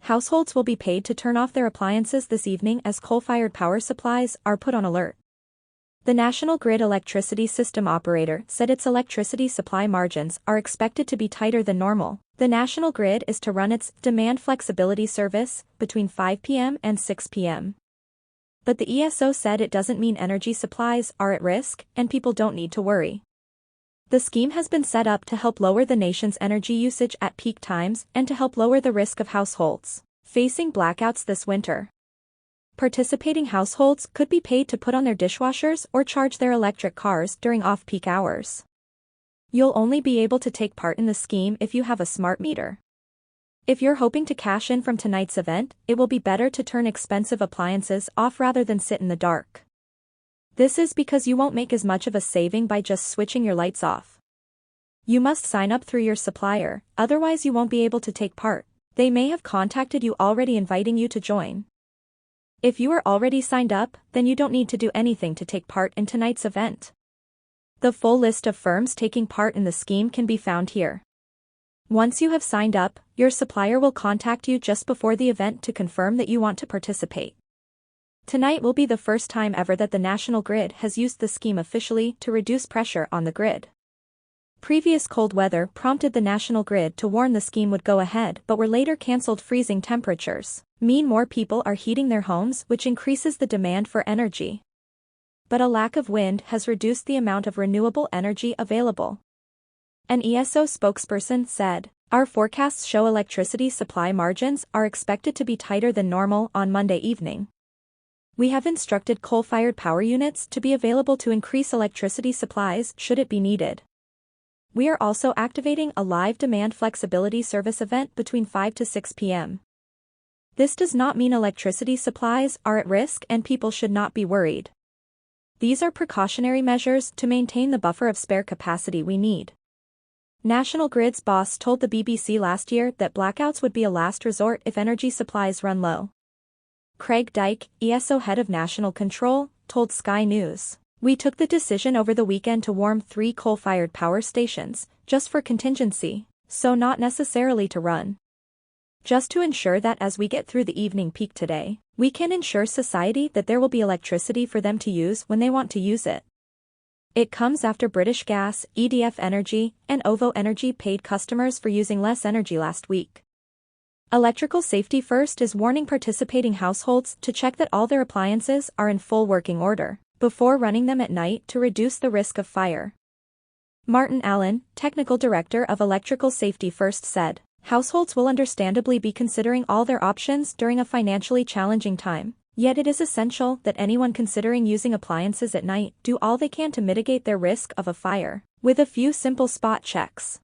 Households will be paid to turn off their appliances this evening as coal-fired power supplies are put on alert. The National Grid Electricity System Operator said its electricity supply margins are expected to be tighter than normal. The National Grid is to run its demand flexibility service between 5 p.m. and 6 p.m. But the ESO said it doesn't mean energy supplies are at risk and people don't need to worry. The scheme has been set up to help lower the nation's energy usage at peak times and to help lower the risk of households facing blackouts this winter. Participating households could be paid to put on their dishwashers or charge their electric cars during off-peak hours. You'll only be able to take part in the scheme if you have a smart meter. If you're hoping to cash in from tonight's event, it will be better to turn expensive appliances off rather than sit in the dark. This is because you won't make as much of a saving by just switching your lights off. You must sign up through your supplier, otherwise you won't be able to take part. They may have contacted you already inviting you to join. If you are already signed up, then you don't need to do anything to take part in tonight's event. The full list of firms taking part in the scheme can be found here. Once you have signed up, your supplier will contact you just before the event to confirm that you want to participate. Tonight will be the first time ever that the National Grid has used the scheme officially to reduce pressure on the grid. Previous cold weather prompted the National Grid to warn the scheme would go ahead but were later cancelled. Freezing temperatures mean more people are heating their homes, which increases the demand for energy. But a lack of wind has reduced the amount of renewable energy available. An ESO spokesperson said, "Our forecasts show electricity supply margins are expected to be tighter than normal on Monday evening. We have instructed coal-fired power units to be available to increase electricity supplies should it be needed. We are also activating a live demand flexibility service event between 5 to 6 p.m. This does not mean electricity supplies are at risk and people should not be worried. These are precautionary measures to maintain the buffer of spare capacity we need." National Grid's boss told the BBC last year that blackouts would be a last resort if energy supplies run low. Craig Dyke, ESO head of National Control, told Sky News, "We took the decision over the weekend to warm 3 coal-fired power stations, just for contingency, so not necessarily to run. Just to ensure that as we get through the evening peak today, we can ensure society that there will be electricity for them to use when they want to use it." It comes after British Gas, EDF Energy, and OVO Energy paid customers for using less energy last week. Electrical Safety First is warning participating households to check that all their appliances are in full working order before running them at night to reduce the risk of fire. Martin Allen, Technical Director of Electrical Safety First said, "Households will understandably be considering all their options during a financially challenging time, yet it is essential that anyone considering using appliances at night do all they can to mitigate their risk of a fire, with a few simple spot checks."